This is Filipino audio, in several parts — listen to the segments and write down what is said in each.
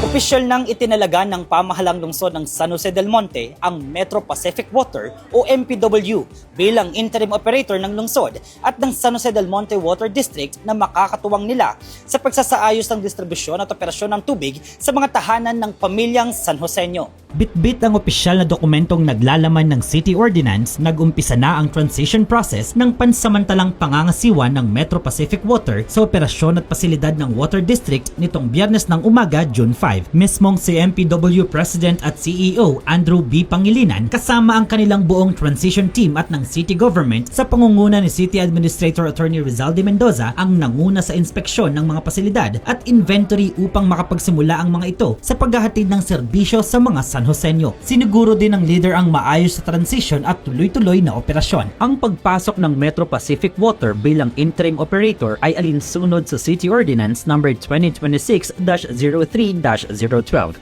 Opisyal nang itinalaga ng pamahalang lungsod ng San Jose del Monte ang Metro Pacific Water o MPW bilang interim operator ng lungsod at ng San Jose del Monte Water District na makakatuwang nila sa pagsasaayos ng distribusyon at operasyon ng tubig sa mga tahanan ng pamilyang San Joseño. Bitbit ang opisyal na dokumentong naglalaman ng City Ordinance, nag-umpisa na ang transition process ng pansamantalang pangangasiwa ng Metro Pacific Water sa operasyon at pasilidad ng Water District nitong Biyernes ng umaga, June 5. Mismong si MPW President at CEO Andrew B. Pangilinan kasama ang kanilang buong transition team at ng City Government sa pangunguna ni City Administrator Attorney Rizal de Mendoza ang nanguna sa inspeksyon ng mga pasilidad at inventory upang makapagsimula ang mga ito sa paghahatid ng serbisyo sa mga San Joseño. Siniguro din ng leader ang maayos sa transition at tuloy-tuloy na operasyon. Ang pagpasok ng Metro Pacific Water bilang interim operator ay alinsunod sa City Ordinance No. 2026-03-012.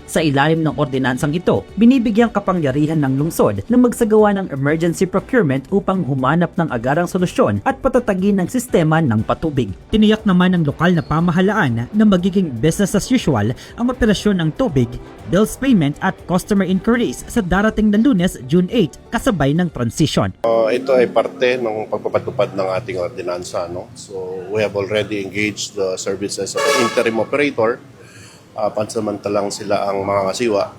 Sa ilalim ng ordinansang ito, binibigyang kapangyarihan ng lungsod na magsagawa ng emergency procurement upang humanap ng agarang solusyon at patatagin ng sistema ng patubig. Tiniyak naman ng lokal na pamahalaan na magiging business as usual ang operasyon ng tubig, bills payment at customer inquiries sa darating na Lunes, June 8, kasabay ng transition. Ito ay parte ng pagpapatupad ng ating ordinansa. No? So we have already engaged the services of an interim operator. Pansamantalang sila ang mga kasiwa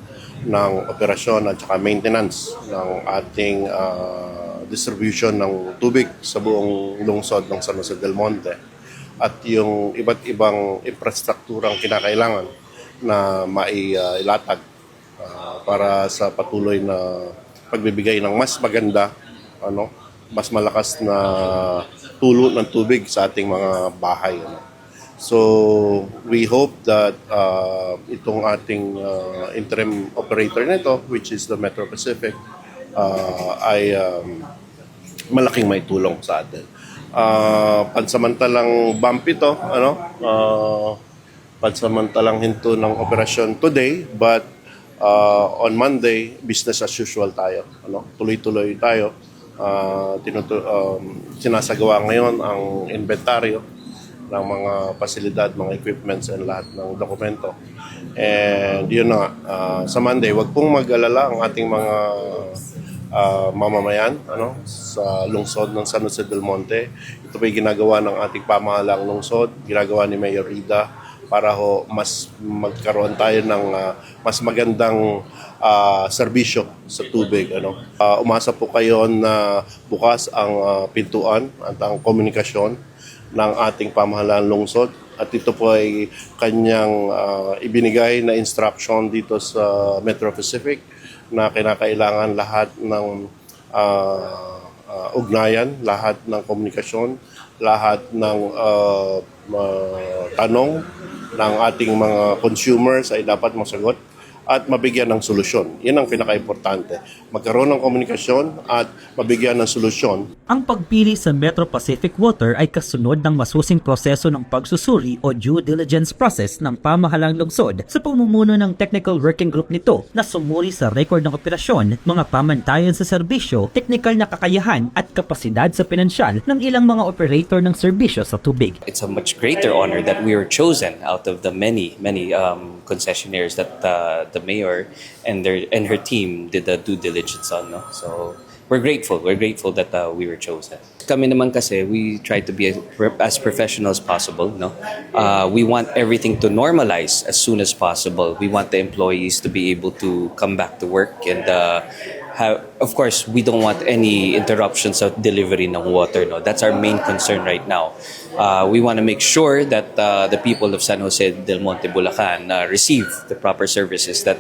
ng operasyon at saka maintenance ng ating distribution ng tubig sa buong lungsod ng San Jose del Monte at yung iba't ibang infrastrukturang kinakailangan na mailatag para sa patuloy na pagbibigay ng mas maganda, mas malakas na tulo ng tubig sa ating mga bahay. So we hope that itong ating interim operator nito, which is the Metro Pacific, ay malaking may tulong sa atin. Pansamantalang bump ito, pansamantalang hinto ng operasyon today, but on Monday, business as usual tayo. Tuloy-tuloy tayo. Sinasagawa ngayon ang inventaryo ng mga pasilidad, mga equipments, and lahat ng dokumento. And yun na, sa Monday, wag pong mag-alala ang ating mga mamamayan sa lungsod ng San Jose del Monte. Ito po'y ginagawa ng ating pamahalang lungsod, ginagawa ni Mayor Ida, para mas magkaroon tayo ng mas magandang serbisyo sa tubig. Umasa po kayo na bukas ang pintuan at ang komunikasyon ng ating pamahalaan lungsod at ito po ay kanyang ibinigay na instruction dito sa Metro Pacific na kinakailangan lahat ng ugnayan, lahat ng komunikasyon, lahat ng tanong ng ating mga consumers ay dapat masagot at mabigyan ng solusyon. Yan ang pinaka-importante. Magkaroon ng komunikasyon at mabigyan ng solusyon. Ang pagpili sa Metro Pacific Water ay kasunod ng masusing proseso ng pagsusuri o due diligence process ng pamahalang lungsod sa pamumuno ng technical working group nito na sumuri sa record ng operasyon, mga pamantayan sa serbisyo, technical na kakayahan at kapasidad sa pinansyal ng ilang mga operator ng serbisyo sa tubig. It's a much greater honor that we were chosen out of the many concessionaires that the mayor and her team did the due diligence on. So we're grateful that we were chosen. Kami naman kasi, we try to be as professional as possible. We want everything to normalize as soon as possible. We want the employees to be able to come back to work and of course, we don't want any interruptions of delivery ng water. That's our main concern right now. We want to make sure that the people of San Jose del Monte, Bulacan receive the proper services that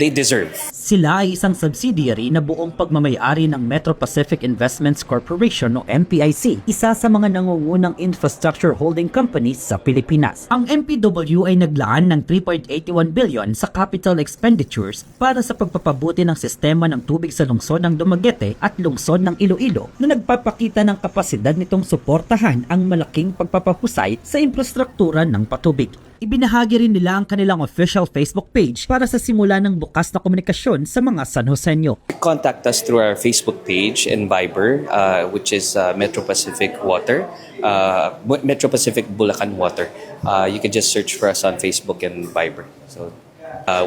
they deserve. Sila ay isang subsidiary na buong pagmamayari ng Metro Pacific Investments Corporation o MPIC, isa sa mga nangungunang infrastructure holding companies sa Pilipinas. Ang MPW ay naglaan ng 3.81 billion sa capital expenditures para sa pagpapabuti ng sistema ng tubig sa lungsod ng Dumaguete at lungsod ng Iloilo na nagpapakita ng kapasidad nitong suportahan ang malaking pagpapahusay sa infrastruktura ng patubig. Ibinahagi rin nila ang kanilang official Facebook page para sa simula ng bukas na komunikasyon sa mga San Joseño. Contact us through our Facebook page and Viber, which is Metro Pacific Water, Metro Pacific Bulacan Water. You can just search for us on Facebook and Viber. So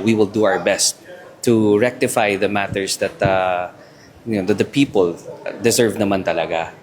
we will do our best to rectify the matters that that the people deserve naman talaga.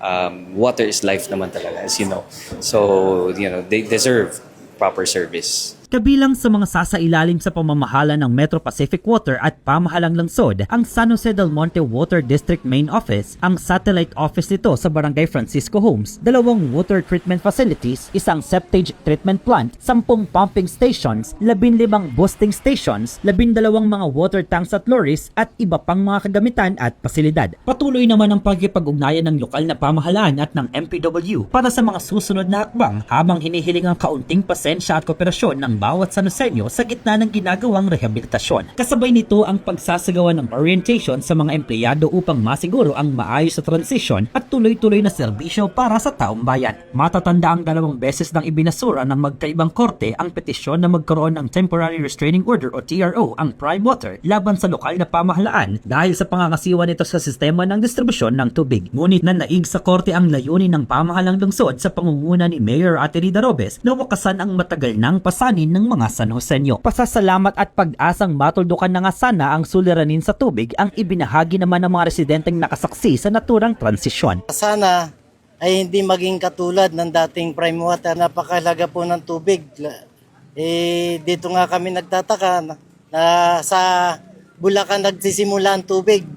Water is life naman talaga, as you know. So, they deserve proper service. Kabilang sa mga sasailalim sa pamamahala ng Metro Pacific Water at pamahalang lungsod, ang San Jose del Monte Water District Main Office, ang satellite office nito sa Barangay Francisco Homes, 2 water treatment facilities, 1 septage treatment plant, 10 pumping stations, 15 boosting stations, 12 mga water tanks at lorries, at iba pang mga kagamitan at pasilidad. Patuloy naman ang pagkipag-ugnayan ng lokal na pamahalaan at ng MPW para sa mga susunod na hakbang habang hinihiling ang kaunting pasensya at kooperasyon ng bawat Sanoseño sa gitna ng ginagawang rehabilitasyon. Kasabay nito ang pagsasagawa ng orientation sa mga empleyado upang masiguro ang maayos na transition at tuloy-tuloy na serbisyo para sa taong bayan. Matatanda ang 2 beses nang ibinasura ng magkaibang korte ang petisyon na magkaroon ng Temporary Restraining Order o TRO ang Prime Water laban sa lokal na pamahalaan dahil sa pangangasiwa nito sa sistema ng distribusyon ng tubig. Ngunit nanaig sa korte ang layunin ng pamahalang lungsod sa pangunguna ni Mayor Ate Rida Robes na wakasan ang matagal nang pasanin ng mga Sanoseño. Pasasalamat at pag-asang matuldukan na nga sana ang suliranin sa tubig ang ibinahagi naman ng mga residenteng nakasaksi sa naturang transisyon. Sana ay hindi maging katulad ng dating Prime Water. Napakahalaga po ng tubig. Dito nga kami nagtataka na sa Bulacan nagsisimula ang tubig.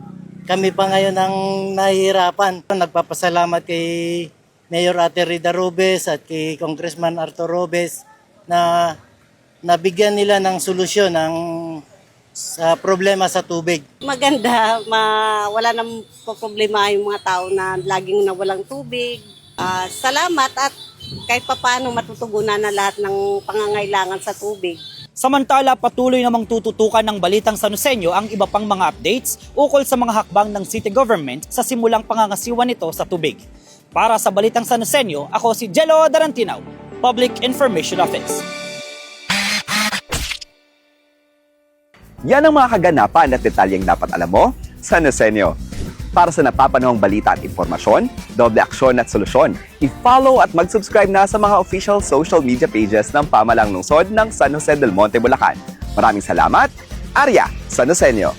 Kami pa ngayon ang nahihirapan. Nagpapasalamat kay Mayor Ate Rida Robes at kay Congressman Arthur Robes na nabigyan nila ng solusyon sa problema sa tubig. Maganda, wala nang problema yung mga tao na laging nawalang tubig. Salamat at kahit papaano matutugunan na lahat ng pangangailangan sa tubig. Samantala, patuloy namang tututukan ng Balitang Sanoseño ang iba pang mga updates ukol sa mga hakbang ng city government sa simulang pangangasiwa nito sa tubig. Para sa Balitang Sanoseño, ako si Jello Darantinaw, Public Information Office. Yan ang mga kaganapan at detalyeng dapat alam mo sa Sanoseño. Para sa napapanahong balita at impormasyon, doble aksyon at solusyon, i-follow at mag-subscribe na sa mga official social media pages ng Pamahalang Lungsod ng San Jose del Monte, Bulacan. Maraming salamat, Arya Sanoseño.